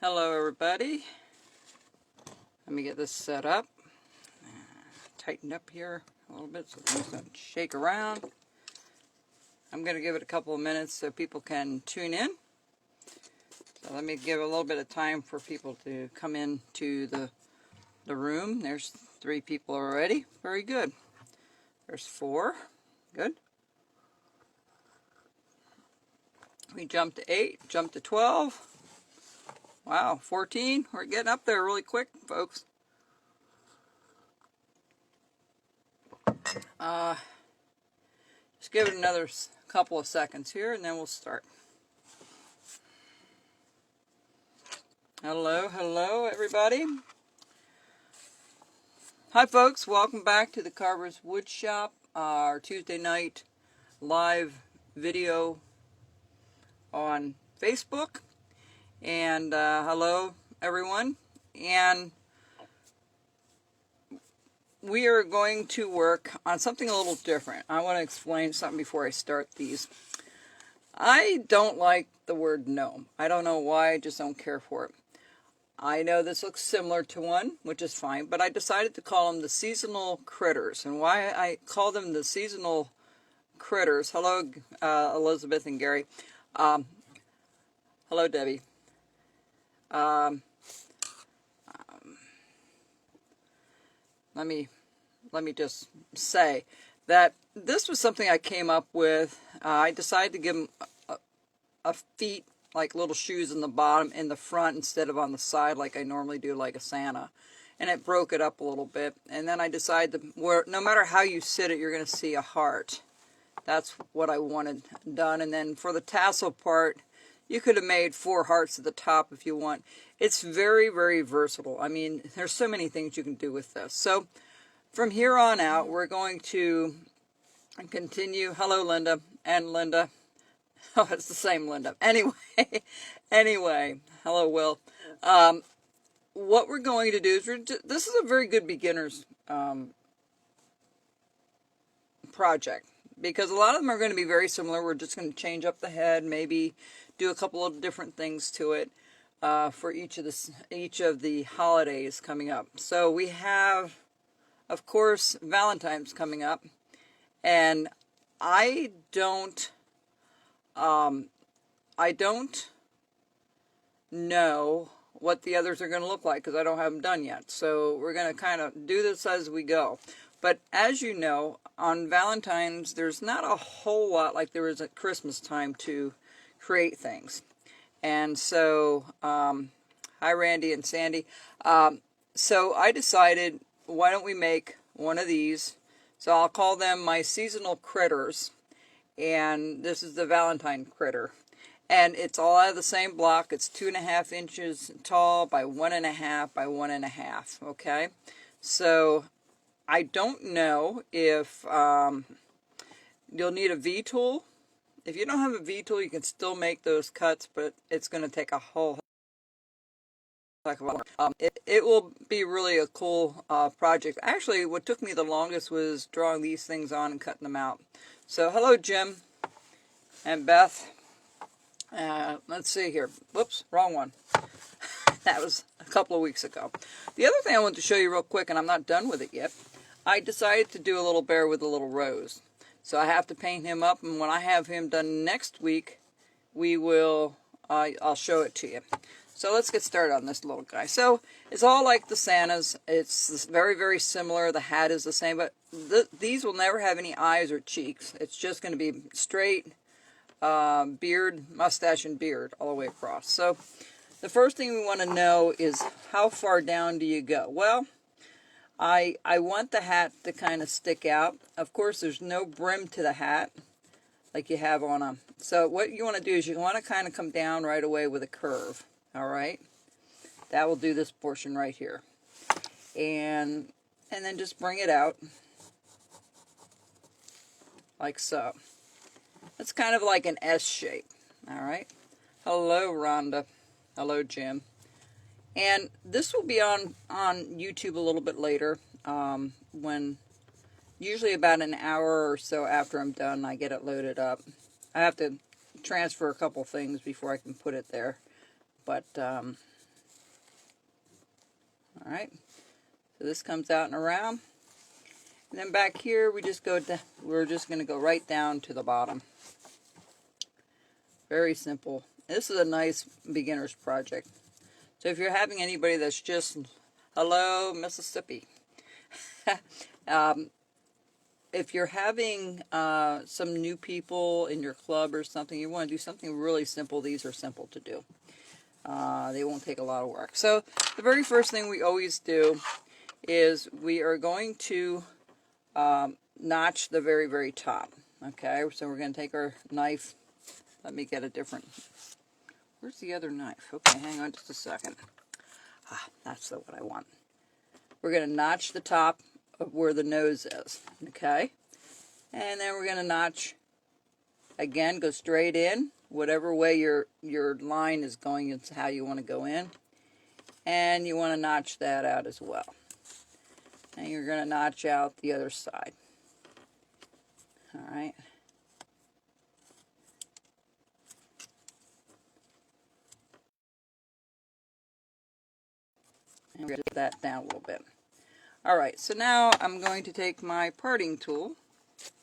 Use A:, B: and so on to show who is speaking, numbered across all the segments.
A: Hello everybody. Let me get this set up. Tightened up here a little bit so things don't shake around. I'm going to give it a couple of minutes so people can tune in. So let me give a little bit of time for people to come into the room. There's 3 people already. Very good. There's 4. Good. We jumped to 8, jumped to 12. Wow, 14. We're getting up there really quick, folks. Just give it another couple of seconds here and then we'll start. Hello everybody. Hi folks, welcome back to the Carver's Wood Shop, our Tuesday night live video on Facebook. And hello everyone. And we are going to work on something a little different. I want to explain something before I start these. I don't like the word gnome. I don't know why, I just don't care for it. I know this looks similar to one, which is fine, but I decided to call them the seasonal critters. And why I call them the seasonal critters, hello Elizabeth and Gary, hello Debbie. Let me just say that this was something I came up with. I decided to give them a feet, like little shoes in the bottom, in the front instead of on the side like I normally do, like a Santa. And it broke it up a little bit. And then I decided where no matter how you sit it, you're going to see a heart. That's what I wanted done. And then for the tassel part, you could have made 4 hearts at the top if you want. It's very, very versatile. I mean, there's so many things you can do with this. So from here on out, we're going to continue. Hello, Linda and Linda. Oh, it's the same Linda. Anyway, hello, Will. What we're going to do is, this is a very good beginner's project, because a lot of them are going to be very similar. We're just going to change up the head, maybe do a couple of different things to it for each of the holidays coming up. So we have, of course, Valentine's coming up, and I don't know what the others are going to look like because I don't have them done yet. So we're going to kind of do this as we go. But as you know, on Valentine's, there's not a whole lot like there is at Christmas time to create things. And so, hi Randy and Sandy. So I decided, why don't we make one of these? So I'll call them my seasonal critters. And this is the Valentine critter. And it's all out of the same block. It's 2.5 inches tall by 1.5 by 1.5. Okay? So I don't know if you'll need a V-tool. If you don't have a V-tool, you can still make those cuts, but it's going to take a whole heck of a lot. It will be really a cool project. Actually, what took me the longest was drawing these things on and cutting them out. So, hello, Jim and Beth. Let's see here. Whoops, wrong one. That was a couple of weeks ago. The other thing I want to show you real quick, and I'm not done with it yet, I decided to do a little bear with a little rose. So I have to paint him up, and when I have him done next week, I'll show it to you. So let's get started on this little guy. So it's all like the Santas. It's very, very similar. The hat is the same, but these will never have any eyes or cheeks. It's just going to be straight beard, mustache, and beard all the way across. So the first thing we want to know is, how far down do you go? Well, I want the hat to kind of stick out. Of course, there's no brim to the hat like you have on a... So what you want to do is you want to kind of come down right away with a curve. All right, that will do this portion right here, and then just bring it out like so. It's kind of like an S shape. All right. Hello, Rhonda. Hello, Jim. And this will be on YouTube a little bit later. When usually about an hour or so after I'm done, I get it loaded up. I have to transfer a couple things before I can put it there. But All right, so this comes out and around. And then back here, we're just going to go right down to the bottom. Very simple. This is a nice beginner's project. So if you're having anybody that's just, hello, Mississippi. If you're having some new people in your club or something, you want to do something really simple, these are simple to do. They won't take a lot of work. So the very first thing we always do is we are going to notch the very, very top. Okay, so we're going to take our knife. Let me get a different, where's the other knife? Okay, hang on just a second. That's the what I want. We're going to notch the top of where the nose is. Okay, and then we're going to notch, again, go straight in. Whatever way your line is going is how you want to go in. And you want to notch that out as well. And you're going to notch out the other side. All right. And we'll get that down a little bit. All right, so now I'm going to take my parting tool,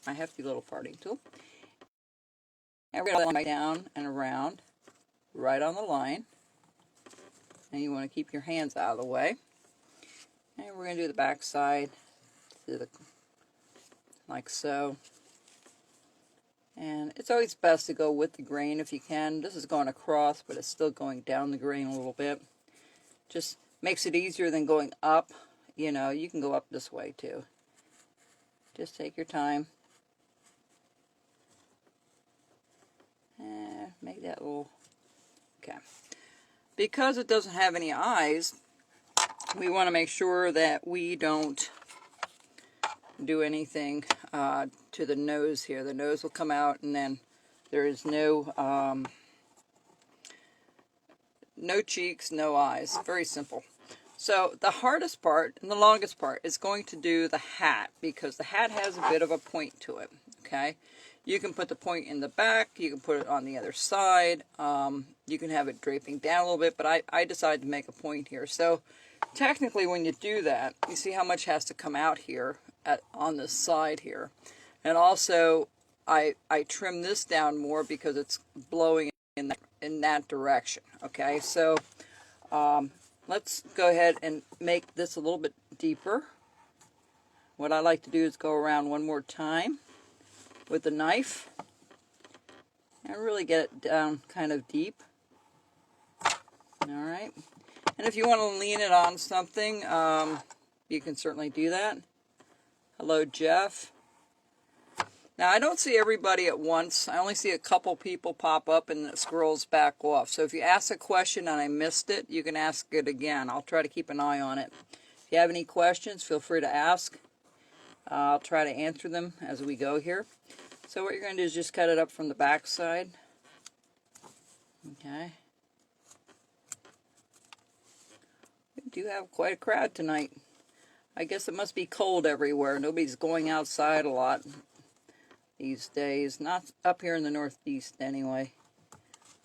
A: my hefty little parting tool, and we're going to line down and around, right on the line. And you want to keep your hands out of the way. And we're going to do the back side, like so. And it's always best to go with the grain if you can. This is going across, but it's still going down the grain a little bit. Just makes it easier than going up. You know, you can go up this way too. Just take your time. And make that little, okay. Because it doesn't have any eyes, we want to make sure that we don't do anything to the nose here. The nose will come out, and then there is no cheeks, no eyes. Very simple. So the hardest part and the longest part is going to do the hat, because the hat has a bit of a point to it. Okay, you can put the point in the back, you can put it on the other side, you can have it draping down a little bit, but I decided to make a point here. So technically when you do that, you see how much has to come out here on this side here. And also I trim this down more because it's blowing in that direction. Okay, so let's go ahead and make this a little bit deeper. What I like to do is go around one more time with the knife and really get it down kind of deep. Alright, and if you want to lean it on something, you can certainly do that. Hello, Jeff. Now, I don't see everybody at once. I only see a couple people pop up and it scrolls back off. So if you ask a question and I missed it, you can ask it again. I'll try to keep an eye on it. If you have any questions, feel free to ask. I'll try to answer them as we go here. So what you're going to do is just cut it up from the back side. Okay. We do have quite a crowd tonight. I guess it must be cold everywhere. Nobody's going outside a lot these days. Not up here in the Northeast anyway.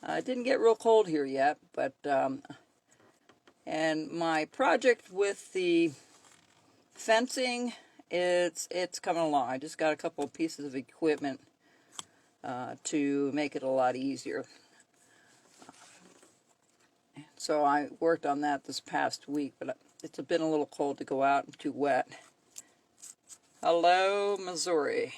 A: It didn't get real cold here yet, but and my project with the fencing, it's coming along. I just got a couple of pieces of equipment to make it a lot easier. So I worked on that this past week, but it's been a little cold to go out and too wet. Hello, Missouri.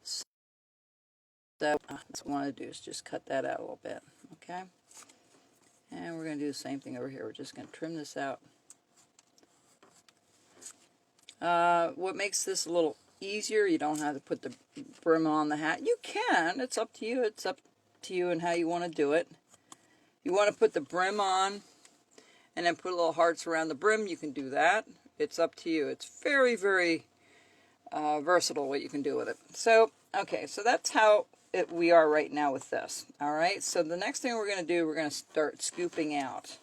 A: So what I want to do is just cut that out a little bit, okay? And we're going to do the same thing over here. We're just going to trim this out. What makes this a little easier, you don't have to put the brim on the hat. You can. It's up to you. It's up to you and how you want to do it. You want to put the brim on and then put little hearts around the brim, you can do that. It's up to you. It's very, very versatile what you can do with it. So, okay, so that's how we are right now with this. All right, so the next thing we're going to do, we're going to start scooping out.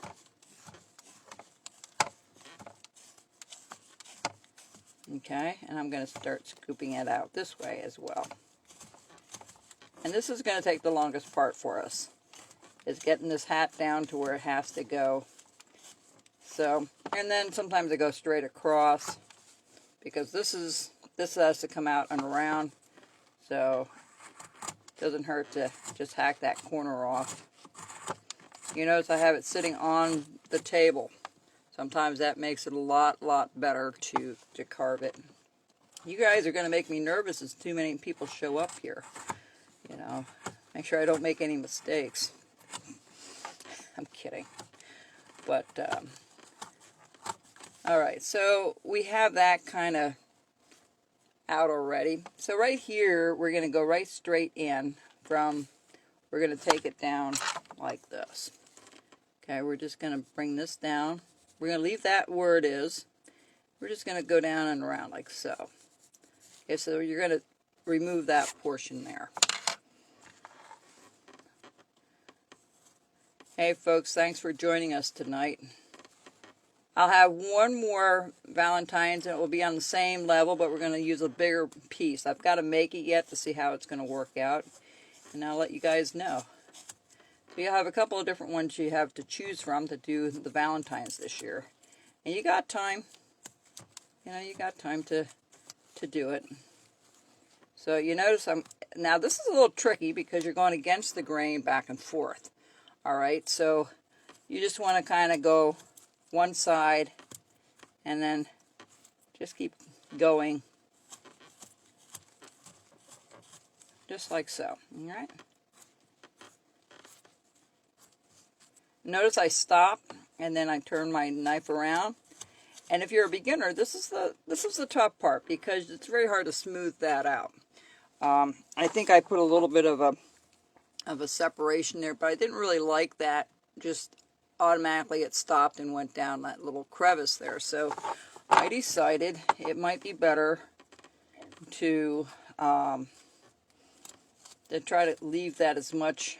A: Okay, and I'm going to start scooping it out this way as well. And this is going to take the longest part for us, is getting this hat down to where it has to go. So, and then sometimes I go straight across because this has to come out and around. So, it doesn't hurt to just hack that corner off. You notice I have it sitting on the table. Sometimes that makes it a lot better to carve it. You guys are going to make me nervous as too many people show up here. You know, make sure I don't make any mistakes. I'm kidding. But, alright, so we have that kind of out already. So right here, we're going to go right straight in from, we're going to take it down like this. Okay, we're just going to bring this down. We're going to leave that where it is. We're just going to go down and around like so. Okay, so you're going to remove that portion there. Hey folks, thanks for joining us tonight. I'll have one more Valentine's and it will be on the same level, but we're going to use a bigger piece. I've got to make it yet to see how it's going to work out, and I'll let you guys know. So you have a couple of different ones you have to choose from to do the Valentine's this year. And you got time. You know, you got time to do it. So you notice now this is a little tricky because you're going against the grain back and forth. Alright, so you just want to kind of go one side and then just keep going. Just like so. Alright. Notice I stop and then I turn my knife around. And if you're a beginner, this is the tough part because it's very hard to smooth that out. I think I put a little bit of a separation there, but I didn't really like that. Just automatically it stopped and went down that little crevice there. So I decided it might be better to try to leave that as much,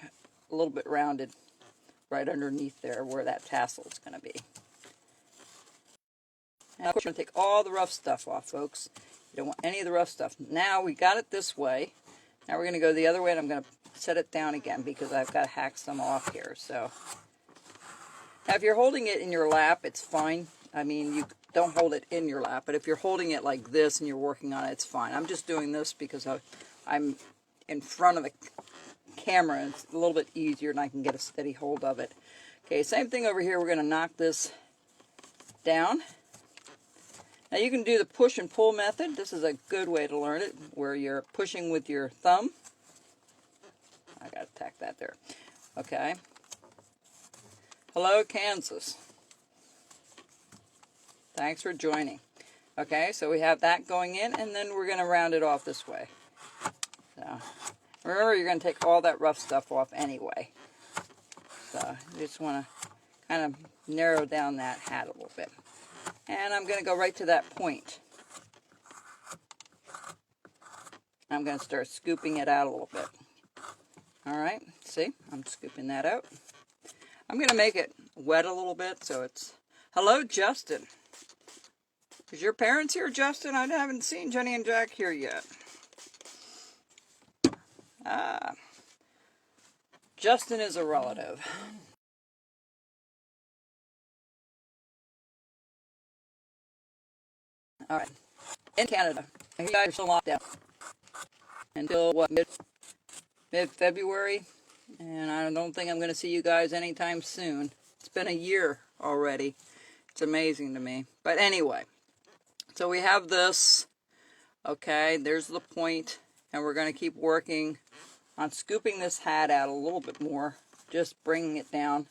A: a little bit rounded right underneath there where that tassel is going to be. And of course, we're going to take all the rough stuff off, folks. You don't want any of the rough stuff. Now we got it this way. Now we're going to go the other way, and I'm going to set it down again because I've got to hack some off here. So now if you're holding it in your lap, it's fine. I mean, you don't hold it in your lap, but if you're holding it like this and you're working on it, it's fine. I'm just doing this because I'm in front of the camera, and it's a little bit easier, and I can get a steady hold of it. Okay, same thing over here. We're going to knock this down. Now you can do the push and pull method. This is a good way to learn it, where you're pushing with your thumb. I got to tack that there. Okay. Hello, Kansas. Thanks for joining. Okay, so we have that going in, and then we're going to round it off this way. So remember, you're going to take all that rough stuff off anyway. So you just want to kind of narrow down that hat a little bit. And I'm going to go right to that point. I'm going to start scooping it out a little bit. Alright, see? I'm scooping that out. I'm going to make it wet a little bit so it's... Hello, Justin. Is your parents here, Justin? I haven't seen Jenny and Jack here yet. Justin is a relative. Alright. In Canada. You guys are still locked down. Until, what, mid-February? And I don't think I'm going to see you guys anytime soon. It's been a year already. It's amazing to me. But anyway. So we have this. Okay, there's the point. And we're going to keep working on scooping this hat out a little bit more. Just bringing it down.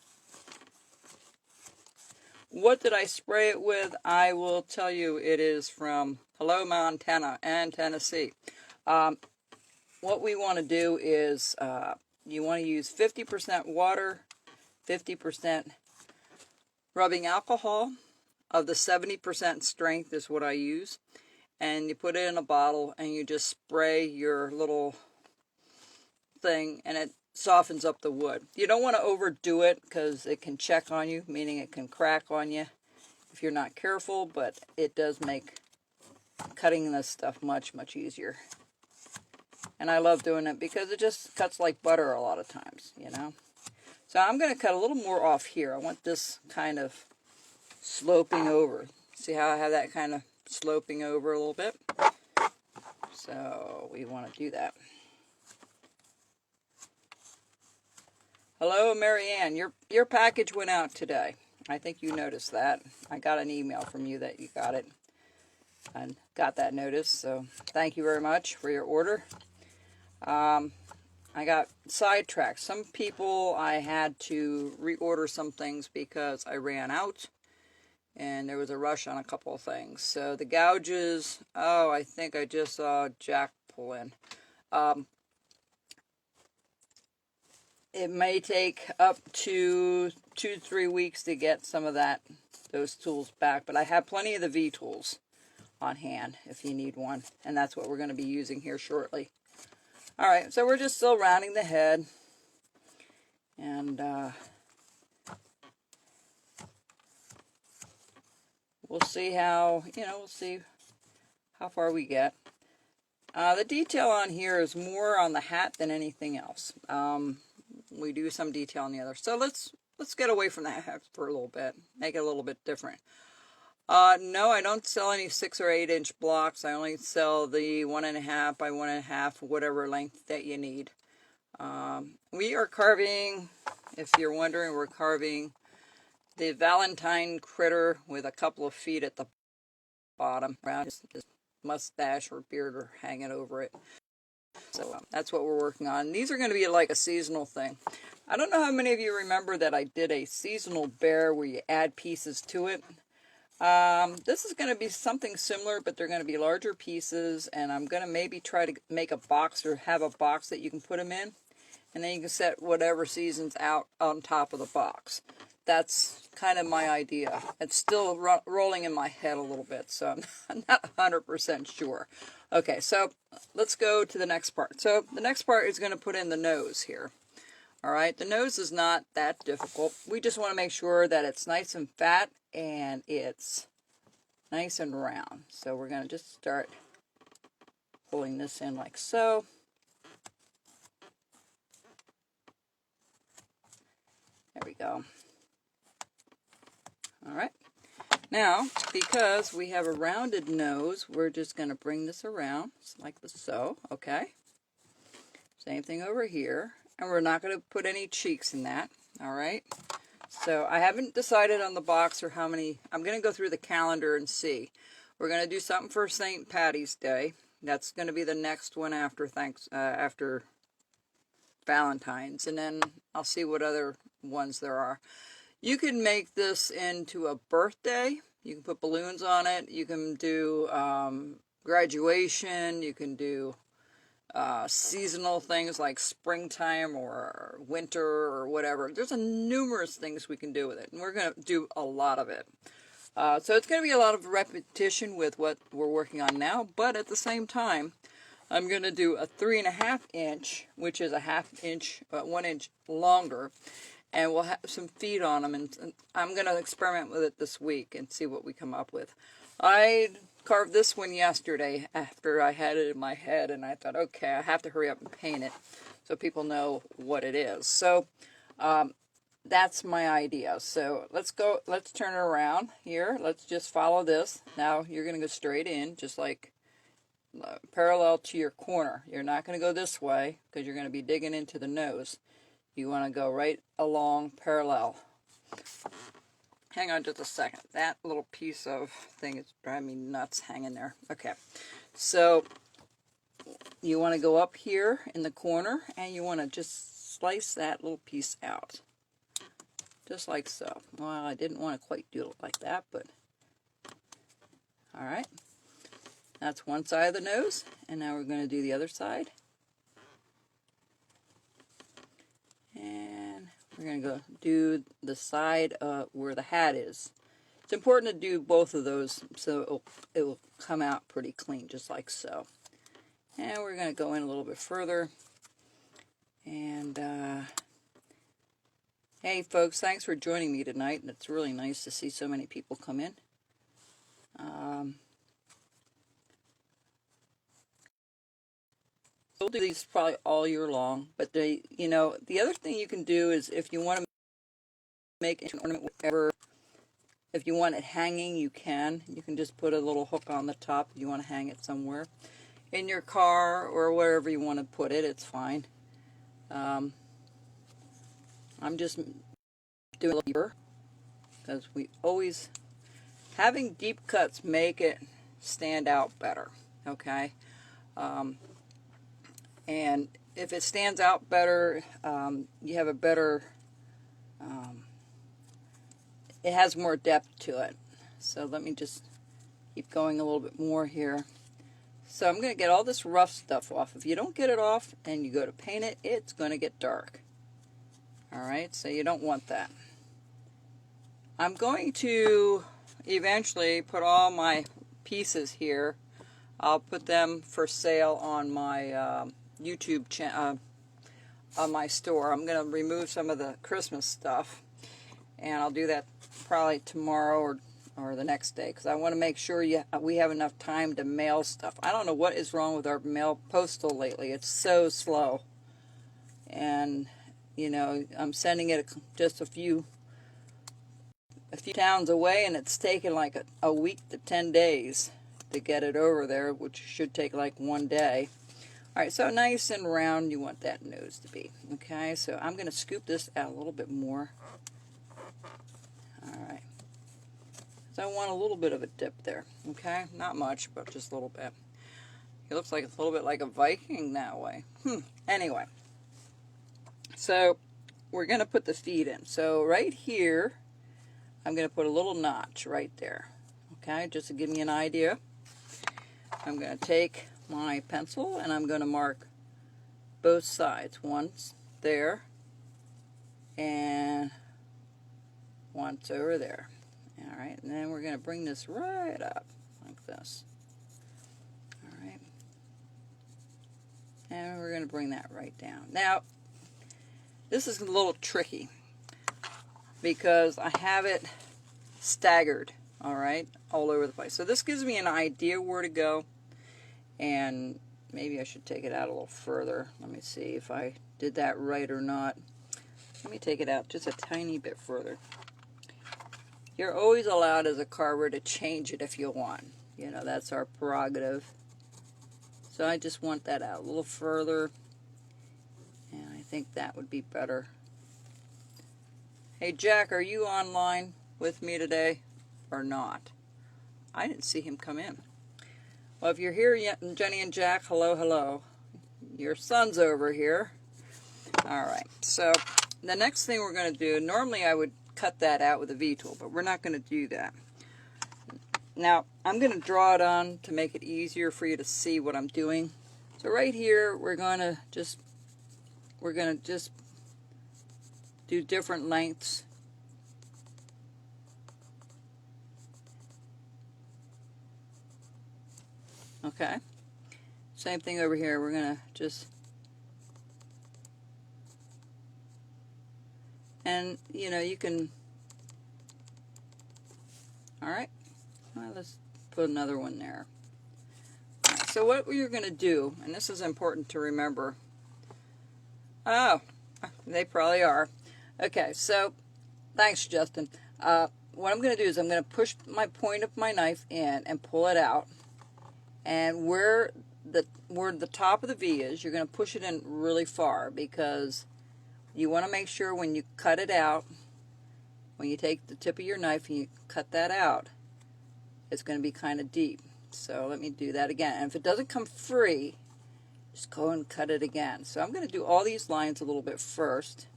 A: What did I spray it with? I will tell you, it is from Hello, Montana and Tennessee. What we want to do is you want to use 50% water, 50% rubbing alcohol of the 70% strength is what I use. And you put it in a bottle and you just spray your little thing and it softens up the wood. You don't want to overdo it because it can check on you, meaning it can crack on you if you're not careful, but it does make cutting this stuff much, much easier. And I love doing it because it just cuts like butter a lot of times, you know. So I'm going to cut a little more off here. I want this kind of sloping over. See how I have that kind of sloping over a little bit? So we want to do that. Hello, Marianne. Your package went out today. I think you noticed that. I got an email from you that you got it. I got that notice, so thank you very much for your order. I got sidetracked. Some people, I had to reorder some things because I ran out, and there was a rush on a couple of things. So the gouges, oh, I think I just saw Jack pull in. It may take up to 2 to 3 weeks to get some of those tools back, but I have plenty of the V tools on hand if you need one, and that's what we're going to be using here shortly. All right, so we're just still rounding the head, and we'll see how, we'll see how far we get. The detail on here is more on the hat than anything else. We do some detail on the other. So let's get away from that hat for a little bit, make it a little bit different. No, I don't sell any 6 or 8 inch blocks. I only sell the 1.5 by 1.5, whatever length that you need. We are carving, if you're wondering, we're carving the Valentine critter with a couple of feet at the bottom. Around his mustache or beard are hanging over it. So that's what we're working on. These are going to be like a seasonal thing. I don't know how many of you remember that I did a seasonal bear where you add pieces to it. This is going to be something similar, but they're going to be larger pieces, and I'm going to maybe try to make a box or have a box that you can put them in, and then you can set whatever seasons out on top of the box. That's kind of my idea. It's still rolling in my head a little bit, so I'm not 100% sure. Okay, so let's go to the next part. So the next part is going to put in the nose here. All right, the nose is not that difficult. We just want to make sure that it's nice and fat and it's nice and round. So we're going to just start pulling this in like so. There we go. All right. Now, because we have a rounded nose, we're just going to bring this around like so, okay? Same thing over here. And we're not going to put any cheeks in that, all right? So I haven't decided on the box or how many. I'm going to go through the calendar and see. We're going to do something for St. Patty's Day. That's going to be the next one after after Valentine's, and then I'll see what other ones there are. You can make this into a birthday. You can put balloons on it. You can do graduation. You can do seasonal things like springtime or winter or whatever. There's numerous things we can do with it, and we're going to do a lot of it. So it's going to be a lot of repetition with what we're working on now, but at the same time, I'm going to do a 3.5 inch, which is a 1/2 inch, 1 inch longer, and we'll have some feet on them, and I'm going to experiment with it this week and see what we come up with. I carved this one yesterday after I had it in my head, and I thought, okay, I have to hurry up and paint it so people know what it is. So that's my idea. So let's turn it around here. Let's just follow this. Now you're going to go straight in, just like parallel to your corner. You're not going to go this way because you're going to be digging into the nose. You want to go right along parallel. Hang on just a second. That little piece of thing is driving me nuts hanging there. Okay, so you want to go up here in the corner and you want to just slice that little piece out. Just like so. Well, I didn't want to quite do it like that, but all right. That's one side of the nose, and now we're going to do the other side. And we're going to go do the side where the hat is. It's important to do both of those so it will come out pretty clean, just like so. And we're going to go in a little bit further. And hey, folks, thanks for joining me tonight. It's really nice to see so many people come in. We'll do these probably all year long, but the other thing you can do is if you want to make an ornament, whatever, If you want it hanging, you can. You can just put a little hook on the top if you want to hang it somewhere. In your car or wherever you want to put it, it's fine. I'm just doing it deeper because we always, having deep cuts make it stand out better, okay? And if it stands out better, you have a better, it has more depth to it. So let me just keep going a little bit more here. So I'm going to get all this rough stuff off. If you don't get it off and you go to paint it, it's going to get dark. Alright, so you don't want that. I'm going to eventually put all my pieces here. I'll put them for sale on my YouTube channel, on my store. I'm going to remove some of the Christmas stuff, and I'll do that probably tomorrow or the next day, because I want to make sure we have enough time to mail stuff. I don't know what is wrong with our mail postal lately. It's so slow, and you know, I'm sending it just a few towns away, and it's taken like a week to 10 days to get it over there, which should take like 1 day. Alright, so nice and round you want that nose to be. Okay, so I'm going to scoop this out a little bit more. Alright, so I want a little bit of a dip there. Okay, not much, but just a little bit. It looks like it's a little bit like a Viking that way. Anyway, so we're going to put the feet in. So right here, I'm going to put a little notch right there. Okay, just to give me an idea. I'm going to take my pencil and I'm going to mark both sides. Once there and once over there. Alright, and then we're going to bring this right up like this. Alright. And we're going to bring that right down. Now, this is a little tricky because I have it staggered, alright, all over the place. So this gives me an idea where to go, and maybe I should take it out a little further. Let me see if I did that right or not. Let me take it out just a tiny bit further. You're always allowed as a carver to change it if you want. You know, that's our prerogative. So I just want that out a little further, and I think that would be better. Hey Jack, are you online with me today or not? I didn't see him come in. Well, if you're here yet, Jenny and Jack, hello, hello. Your son's over here. Alright, so the next thing we're going to do, normally I would cut that out with a V-tool, but we're not going to do that. Now, I'm going to draw it on to make it easier for you to see what I'm doing. So right here, we're going to just do different lengths. Okay. Same thing over here. We're going to just, and you know, you can, alright, well, let's put another one there. Right, so what you're going to do, and this is important to remember, oh, they probably are. Okay, so, thanks Justin. What I'm going to do is I'm going to push my point of my knife in and pull it out, and where the top of the V is, you're going to push it in really far, because you want to make sure when you cut it out, when you take the tip of your knife and you cut that out, it's going to be kind of deep. So let me do that again. And if it doesn't come free, just go and cut it again. So I'm going to do all these lines a little bit first.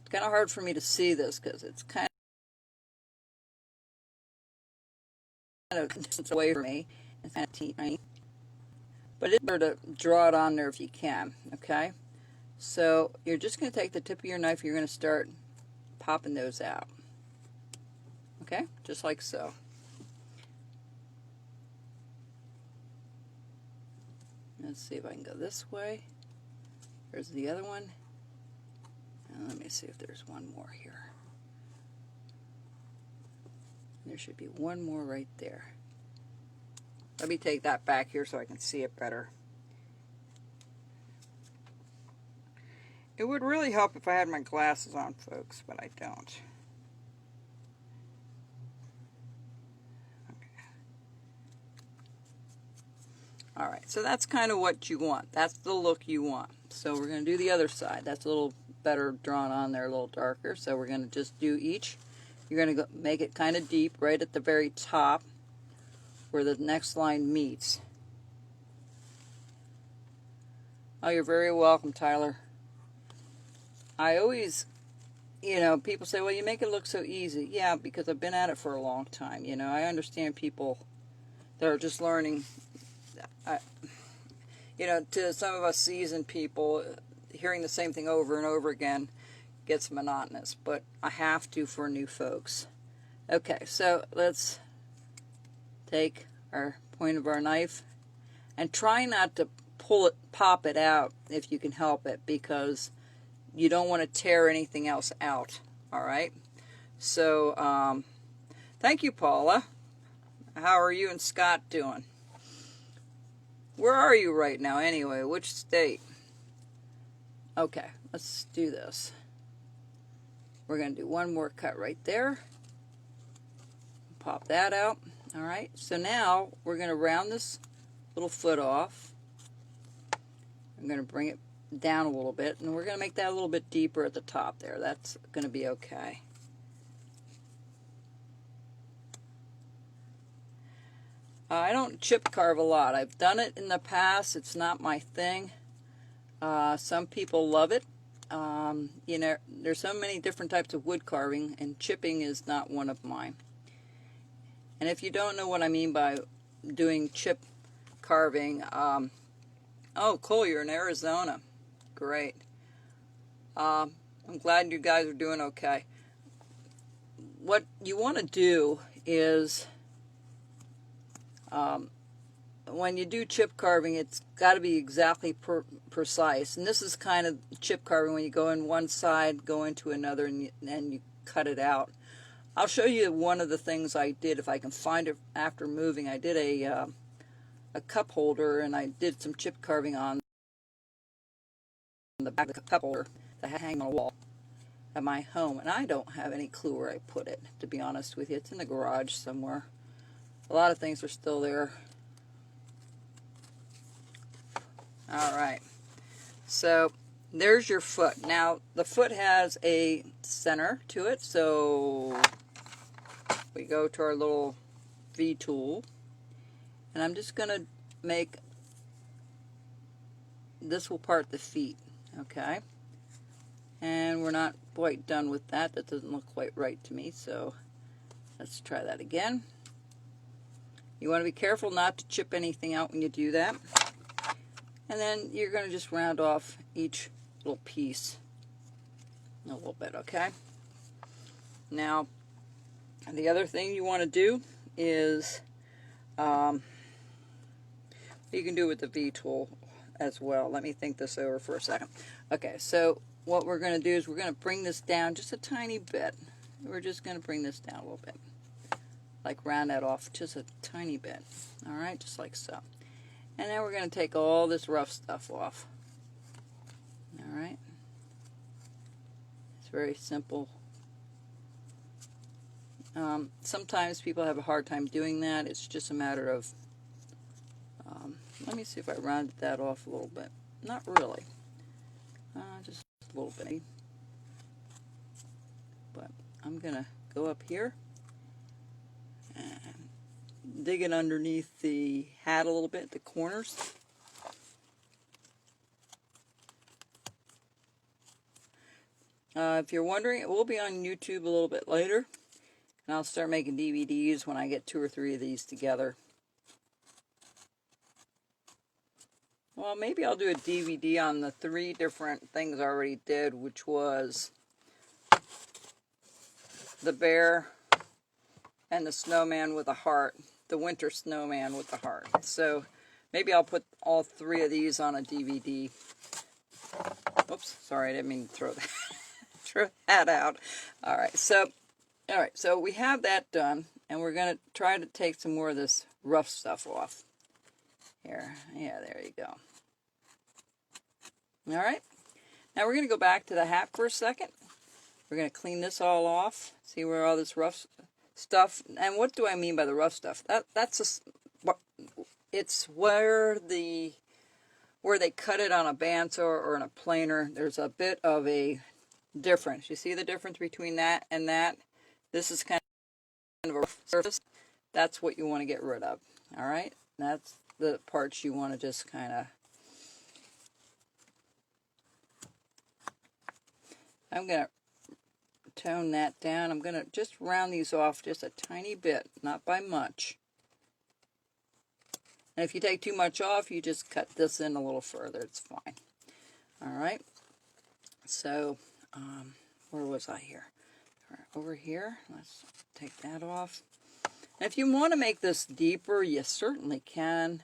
A: It's kind of hard for me to see this because it's kind of distance away from me. It's kind of teeny. But it's better to draw it on there if you can, okay? So you're just going to take the tip of your knife and you're going to start popping those out. Okay? Just like so. Let's see if I can go this way. There's the other one. And let me see if there's one more here. There should be one more right there. Let me take that back here so I can see it better. It would really help if I had my glasses on, folks, but I don't. All right, so that's kind of what you want. That's the look you want. So we're going to do the other side. That's a little better drawn on there, a little darker. So we're going to just do each. You're going to make it kind of deep right at the very top where the next line meets. Oh, you're very welcome, Tyler. I always, you know, people say, well, you make it look so easy. Yeah, because I've been at it for a long time. You know, I understand people that are just learning. You know, to some of us seasoned people, hearing the same thing over and over again gets monotonous, but I have to for new folks. Okay, so let's take our point of our knife and try not to pop it out if you can help it, because you don't want to tear anything else out. All right, so thank you, Paula. How are you and Scott doing? Where are you right now anyway? Which state? Okay, let's do this. We're going to do one more cut right there. Pop that out. All right, so now we're going to round this little foot off. I'm going to bring it down a little bit, and we're going to make that a little bit deeper at the top there. That's going to be okay. I don't chip carve a lot. I've done it in the past. It's not my thing. Some people love it. You know, there's so many different types of wood carving, and chipping is not one of mine. And if you don't know what I mean by doing chip carving, oh, cool, you're in Arizona. Great. I'm glad you guys are doing okay. What you want to do is, when you do chip carving, it's got to be exactly precise. And this is kind of chip carving when you go in one side, go into another, and you cut it out. I'll show you one of the things I did, if I can find it after moving. I did a cup holder, and I did some chip carving on the back of the cup holder that I hang on a wall at my home. And I don't have any clue where I put it, to be honest with you. It's in the garage somewhere. A lot of things are still there. All right, so there's your foot. Now the foot has a center to it, so we go to our little V tool, and I'm just going to make, this will part the feet, okay? And we're not quite done with that. That doesn't look quite right to me, so let's try that again. You want to be careful not to chip anything out when you do that. And then you're going to just round off each little piece a little bit, okay? Now, the other thing you want to do is, you can do it with the V tool as well. Let me think this over for a second. Okay, so what we're going to do is we're going to bring this down just a tiny bit. We're just going to bring this down a little bit. Like round that off just a tiny bit. All right, just like so. And then we're going to take all this rough stuff off. All right. It's very simple. Sometimes people have a hard time doing that. It's just a matter of, let me see if I rounded that off a little bit. Not really. Just a little bit. But I'm going to go up here and dig it underneath the hat a little bit, the corners. If you're wondering, it will be on YouTube a little bit later, and I'll start making DVDs when I get 2 or 3 of these together. Well, maybe I'll do a DVD on the 3 different things I already did, which was the bear and the snowman with a heart. The winter snowman with the heart. So maybe I'll put all 3 of these on a DVD. Oops, sorry, I didn't mean to throw that out. All right, so we have that done, and we're going to try to take some more of this rough stuff off. Here, yeah, there you go. All right, now we're going to go back to the hat for a second. We're going to clean this all off. See where all this rough stuff, and what do I mean by the rough stuff? That's it's where they cut it on a bandsaw or in a planer. There's a bit of a difference. You see the difference between that and that? This is kind of a surface. That's what you want to get rid of. All right? That's the parts you want to just kind of... I'm going to tone that down. I'm going to just round these off just a tiny bit, not by much. And if you take too much off, you just cut this in a little further. It's fine. All right. So, where was I here? All right, over here. Let's take that off. And if you want to make this deeper, you certainly can.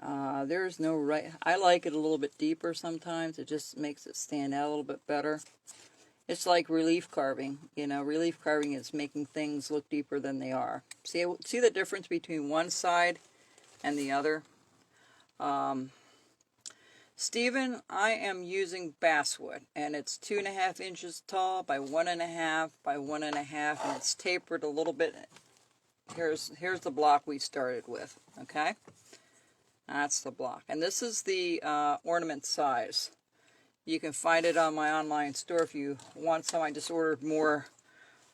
A: There's no right... I like it a little bit deeper sometimes. It just makes it stand out a little bit better. It's like relief carving. You know, relief carving is making things look deeper than they are. See the difference between one side and the other? Stephen, I am using basswood, and it's 2.5 inches tall by 1.5 by 1.5, and it's tapered a little bit. Here's the block we started with, okay? That's the block. And this is the ornament size. You can find it on my online store if you want some. I just ordered more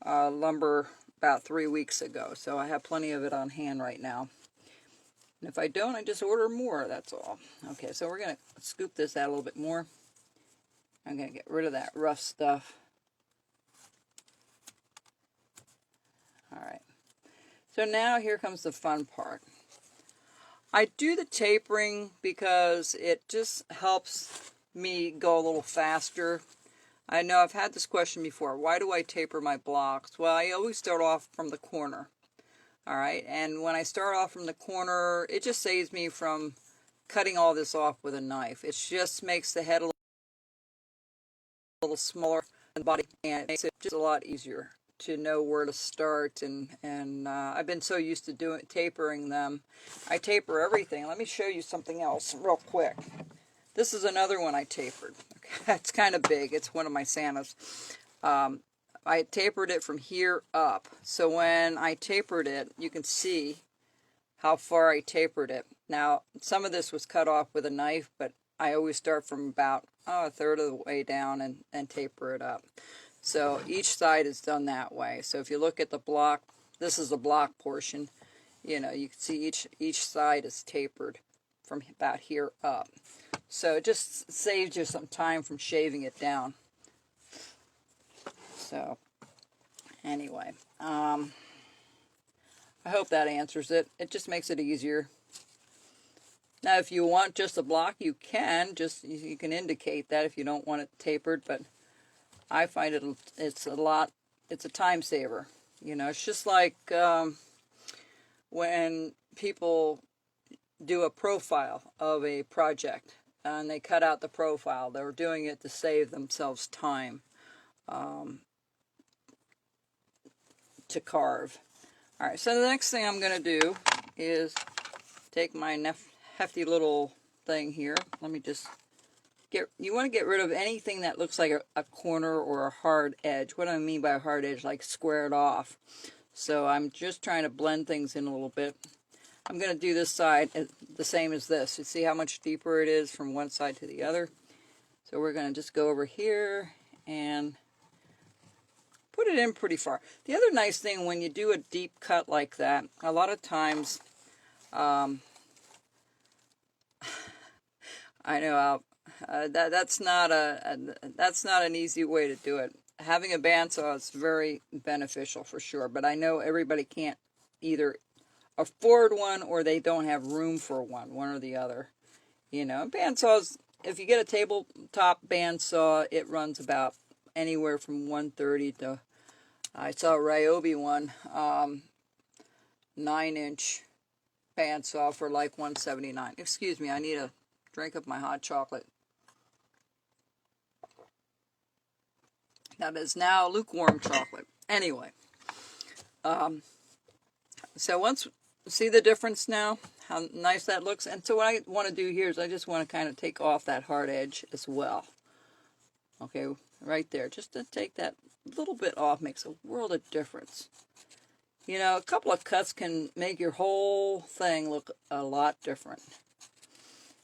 A: lumber about 3 weeks ago, so I have plenty of it on hand right now. And if I don't, I just order more, that's all. Okay, so we're going to scoop this out a little bit more. I'm going to get rid of that rough stuff. All right. So now here comes the fun part. I do the tapering because it just helps me go a little faster. I know I've had this question before. Why do I taper my blocks? Well, I always start off from the corner. All right, and when I start off from the corner, it just saves me from cutting all this off with a knife. It just makes the head a little smaller than the body, and it makes it just a lot easier to know where to start. And I've been so used to tapering them. I taper everything. Let me show you something else real quick. This is another one I tapered. Okay, it's kind of big. It's one of my Santas. I tapered it from here up. So when I tapered it, you can see how far I tapered it. Now, some of this was cut off with a knife, but I always start from about a third of the way down and taper it up. So each side is done that way. So if you look at the block, this is the block portion. You know, you can see each side is tapered from about here up. So it just saves you some time from shaving it down. So, anyway, I hope that answers it. It just makes it easier. Now, if you want just a block, you can. You can indicate that if you don't want it tapered, but I find it's a time saver. You know, it's just like when people do a profile of a project and they cut out the profile. They're doing it to save themselves time. To carve. Alright, so the next thing I'm going to do is take my hefty little thing here. Let me just you want to get rid of anything that looks like a corner or a hard edge. What do I mean by a hard edge? Like squared off. So I'm just trying to blend things in a little bit. I'm going to do this side the same as this. You see how much deeper it is from one side to the other? So we're going to just go over here and put it in pretty far. The other nice thing when you do a deep cut like that, a lot of times, I know that's not an easy way to do it. Having a bandsaw is very beneficial for sure, but I know everybody can't either afford one or they don't have room for one or the other. You know, bandsaws, if you get a tabletop bandsaw, it runs about anywhere from $130 to, I saw a Ryobi one, 9-inch bandsaw for like $179. Excuse me, I need a drink of my hot chocolate. That is now lukewarm chocolate. Anyway, so see the difference now? How nice that looks? And so what I want to do here is I just want to kind of take off that hard edge as well. Okay, right there. Just to take that little bit off makes a world of difference. You know, a couple of cuts can make your whole thing look a lot different.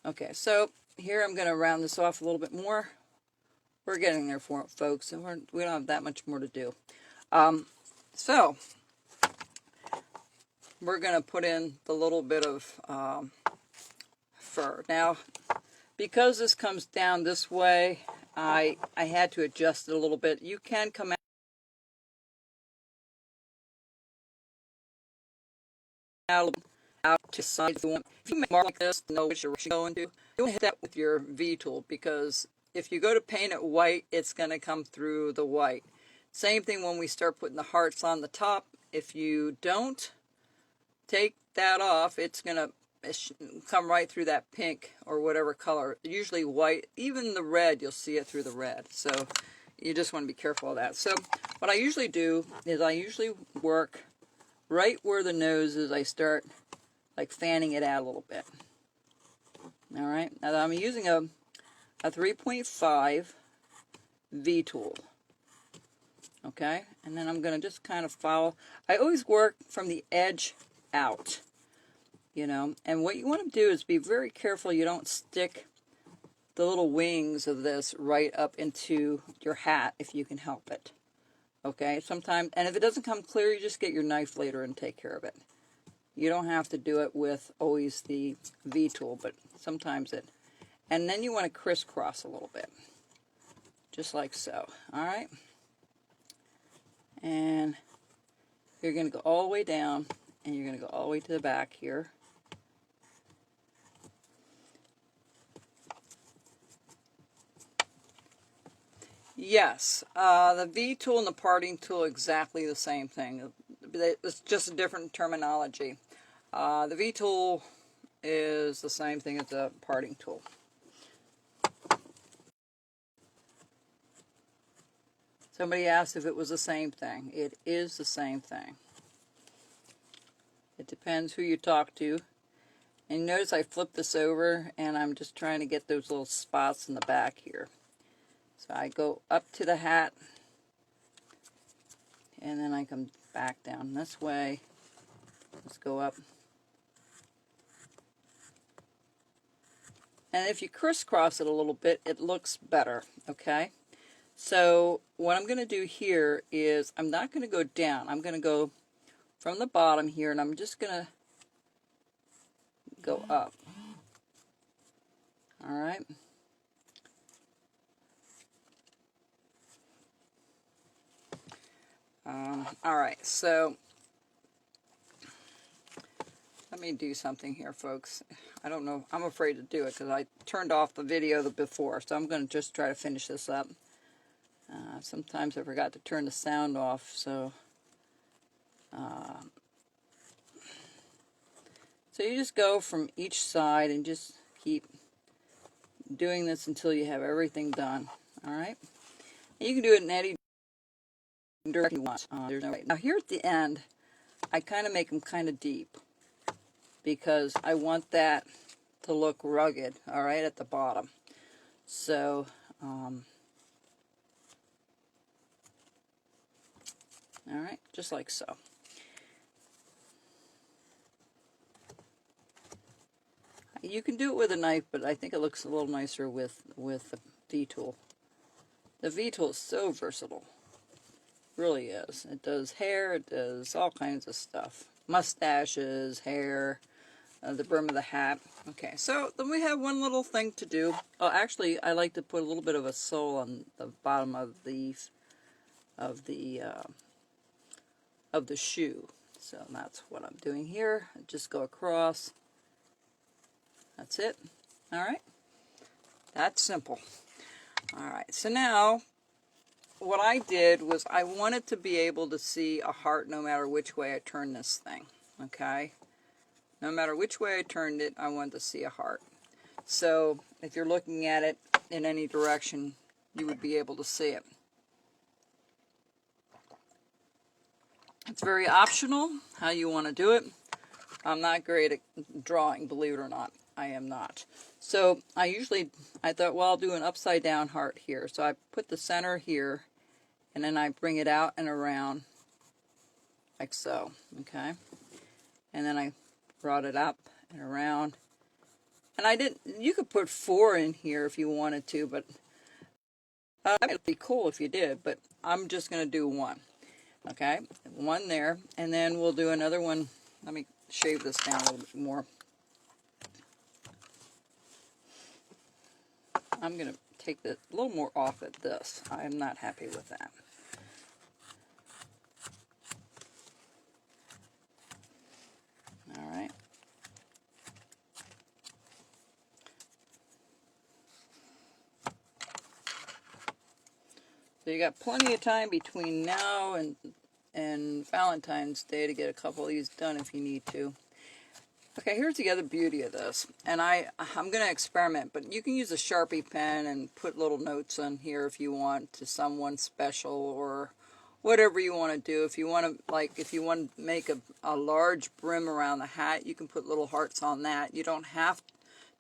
A: Okay, so here I'm going to round this off a little bit more. We're getting there, folks, and we don't have that much more to do. So we're going to put in the little bit of fur. Now, because this comes down this way, I had to adjust it a little bit. You can come out to side if you want. If you make a mark like this, know which direction you're going to. You want to hit that with your V tool, because if you go to paint it white, it's going to come through the white. Same thing when we start putting the hearts on the top. If you don't take that off, it's going to come right through that pink or whatever color. Usually white, even the red, you'll see it through the red. So you just want to be careful of that. So what I usually do is I usually work right where the nose is. I start like fanning it out a little bit. All right, now I'm using a 3.5 V tool. Okay, and then I'm going to just kind of follow. I always work from the edge out, you know, and what you want to do is be very careful you don't stick the little wings of this right up into your hat if you can help it. Okay, sometimes, and if it doesn't come clear, you just get your knife later and take care of it. You don't have to do it with always the V tool, but sometimes it. And then you want to crisscross a little bit, just like so. All right. And you're going to go all the way down, and you're going to go all the way to the back here. Yes, the V tool and the parting tool are exactly the same thing. It's just a different terminology. The V tool is the same thing as the parting tool. Somebody asked if it was the same thing. It is the same thing. It depends who you talk to. And notice I flipped this over, and I'm just trying to get those little spots in the back here. So I go up to the hat, and then I come back down this way. Let's go up. And if you crisscross it a little bit, it looks better, okay? So what I'm going to do here is I'm not going to go down. I'm going to go from the bottom here, and I'm just going to go up. All right. All right, so let me do something here, folks. I don't know. I'm afraid to do it because I turned off the video before, so I'm going to just try to finish this up. Sometimes I forgot to turn the sound off, so you just go from each side and just keep doing this until you have everything done. All right, and you can do it in any direction you want. There's no way. Now here at the end, I kind of make them kind of deep because I want that to look rugged. All right, at the bottom. So. All right, just like so. You can do it with a knife, but I think it looks a little nicer with the V tool. The V tool is so versatile. It really is. It does hair, it does all kinds of stuff. Mustaches, hair, the brim of the hat. Okay, so then we have one little thing to do. Oh, actually, I like to put a little bit of a sole on the bottom of the shoe. So that's what I'm doing here. Just go across. That's it. All right. That's simple. All right. So now what I did was I wanted to be able to see a heart no matter which way I turn this thing. Okay. No matter which way I turned it, I wanted to see a heart. So if you're looking at it in any direction, you would be able to see it. It's very optional how you want to do it. I'm not great at drawing, believe it or not. I am not. So I thought, well, I'll do an upside down heart here. So I put the center here, and then I bring it out and around like so, okay? And then I brought it up and around. And I didn't, you could put 4 in here if you wanted to, but it would be cool if you did, but I'm just going to do 1. Okay, 1 there, and then we'll do another one. Let me shave this down a little bit more. I'm going to take a little more off at this. I'm not happy with that. All right. So you got plenty of time between now and Valentine's Day to get a couple of these done if you need to. Okay, here's the other beauty of this, and I'm going to experiment, but you can use a Sharpie pen and put little notes on here if you want to someone special or whatever you want to do. If you want to, like, if you want to make a large brim around the hat, you can put little hearts on that. You don't have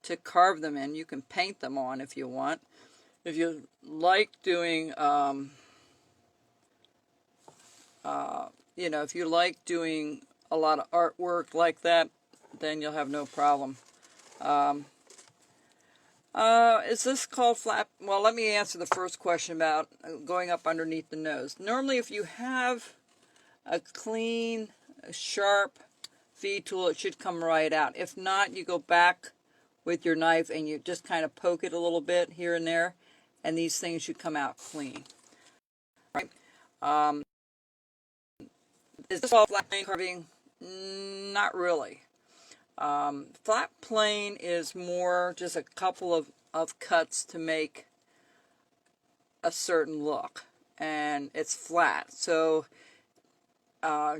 A: to carve them in. You can paint them on if you want. If you like doing, you know, if you like doing a lot of artwork like that, then you'll have no problem. Is this called flat? Well, let me answer the first question about going up underneath the nose. Normally, if you have a clean, sharp V-tool, it should come right out. If not, you go back with your knife and you just kind of poke it a little bit here and there, and these things should come out clean. Right? Is this all flat plane carving? Not really. Flat plane is more just a couple of cuts to make a certain look, and it's flat. So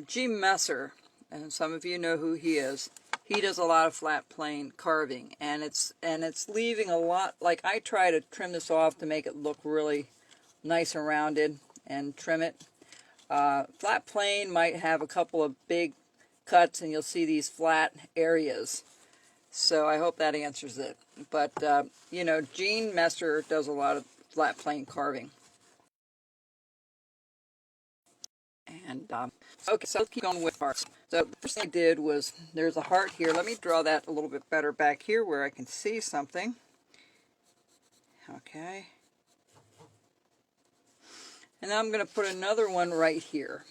A: G. Messer, and some of you know who he is, he does a lot of flat plane carving, and it's leaving a lot. Like, I try to trim this off to make it look really nice and rounded and trim it. Flat plane might have a couple of big cuts and you'll see these flat areas. So I hope that answers it. But, you know, Gene Messer does a lot of flat plane carving. And, okay, so let's keep going with hearts. So the first thing I did was, there's a heart here. Let me draw that a little bit better back here where I can see something. Okay. And then I'm going to put another one right here.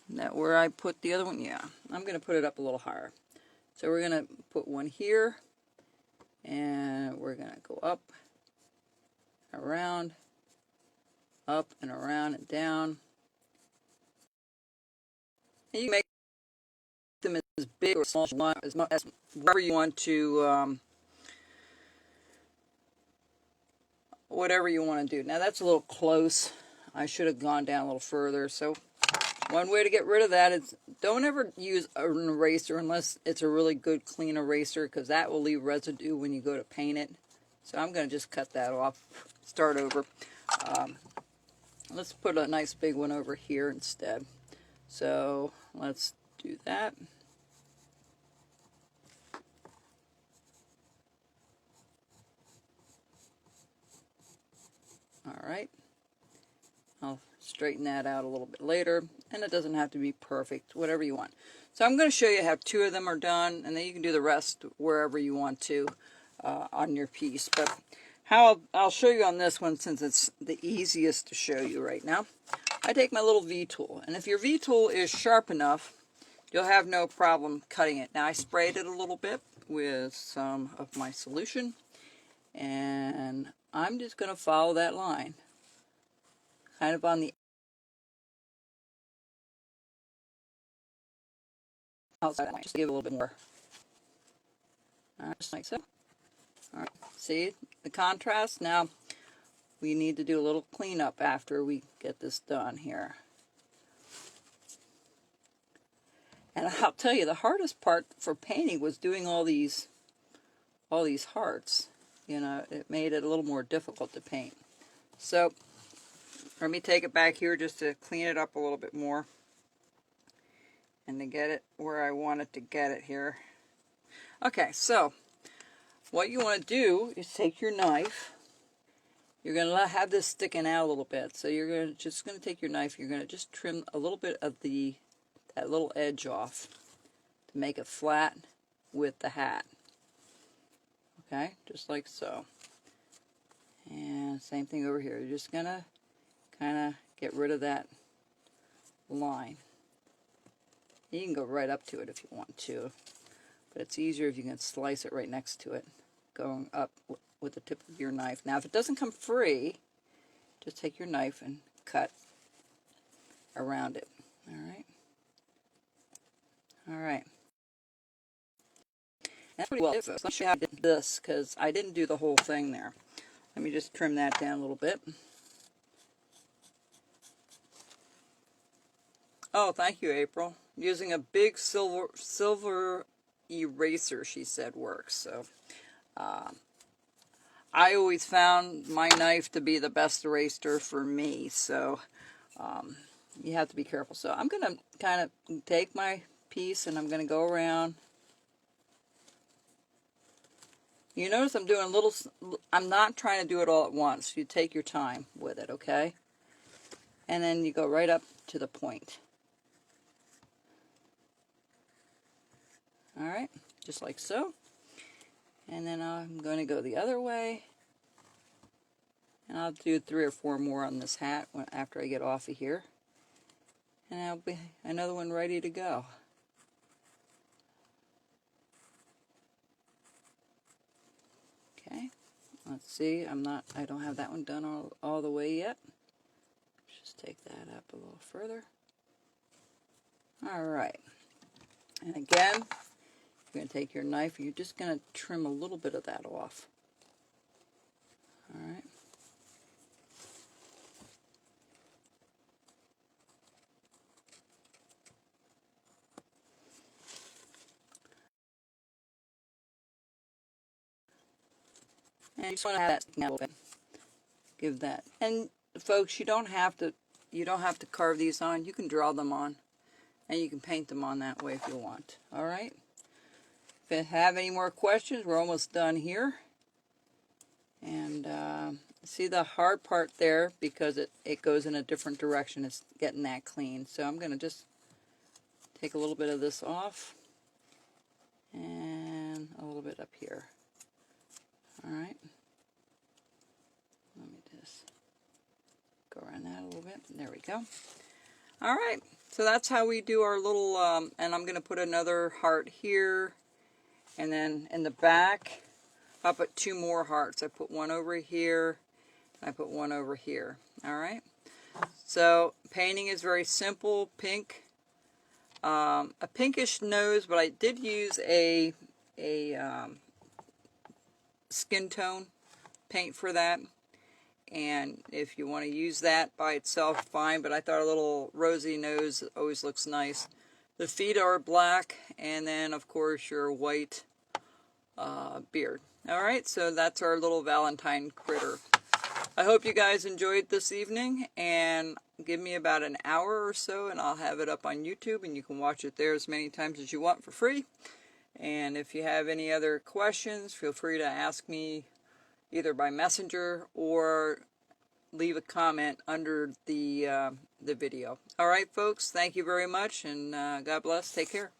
A: That where I put the other one, yeah, I'm going to put it up a little higher. So we're going to put one here, and we're going to go up, around, up and around and down. And you can make them as big or small as you want, as whatever you want to, whatever you want to do. Now that's a little close. I should have gone down a little further. So one way to get rid of that is don't ever use an eraser unless it's a really good clean eraser, because that will leave residue when you go to paint it. So I'm going to just cut that off, start over. Let's put a nice big one over here instead. So let's do that. All right. I'll straighten that out a little bit later, and it doesn't have to be perfect, whatever you want. So I'm going to show you how 2 of them are done, and then you can do the rest wherever you want to on your piece. But how I'll show you on this one, since it's the easiest to show you right now. I take my little V-tool, and if your V-tool is sharp enough, you'll have no problem cutting it. Now I sprayed it a little bit with some of my solution, and I'm just going to follow that line. Kind of on the outside, just give it a little bit more. All right, just like so. All right, see the contrast? Now we need to do a little cleanup after we get this done here. And I'll tell you, the hardest part for painting was doing all these hearts. You know, it made it a little more difficult to paint. So let me take it back here just to clean it up a little bit more and to get it where I want it to get it here. Okay, so what you want to do is take your knife you're going to have this sticking out a little bit. So you're just going to take your knife, you're going to just trim a little bit of that little edge off to make it flat with the hat. Okay, just like so. And same thing over here. You're just going to kind of get rid of that line. You can go right up to it if you want to, but it's easier if you can slice it right next to it, going up with the tip of your knife. Now, if it doesn't come free, just take your knife and cut around it. All right. All right. That's pretty well it, folks. Let me show you how I did this, because I didn't do the whole thing there. Let me just trim that down a little bit. Oh, thank you, April. Using a big silver eraser, she said, works. So, I always found my knife to be the best eraser for me. So, you have to be careful. So, I'm going to kind of take my piece and I'm going to go around. You notice I'm doing I'm not trying to do it all at once. You take your time with it, okay? And then you go right up to the point. Alright, just like so. And then I'm going to go the other way. And I'll do 3 or 4 more on this hat after I get off of here. And I'll be another one ready to go. Okay, let's see. I don't have that one done all the way yet. Just take that up a little further. Alright. And again, you're going to take your knife, you're just going to trim a little bit of that off. Alright. And you just want to have that sticking out a little bit. Give that. And folks, you don't have to carve these on. You can draw them on. And you can paint them on that way if you want. Alright? If you have any more questions, we're almost done here. And see the hard part there, because it goes in a different direction. It's getting that clean. So I'm going to just take a little bit of this off. And a little bit up here. Alright. Let me just go around that a little bit. There we go. Alright. So that's how we do our little, and I'm going to put another heart here. And then in the back, I'll put 2 more hearts. I put one over here, and I put one over here. Alright? So, painting is very simple. Pink. A pinkish nose, but I did use a skin tone paint for that. And if you want to use that by itself, fine. But I thought a little rosy nose always looks nice. The feet are black, and then, of course, your white beard. Alright, so that's our little Valentine critter. I hope you guys enjoyed this evening, and give me about an hour or so, and I'll have it up on YouTube, and you can watch it there as many times as you want for free. And if you have any other questions, feel free to ask me either by messenger or leave a comment under the video. Alright, folks, thank you very much, and God bless. Take care.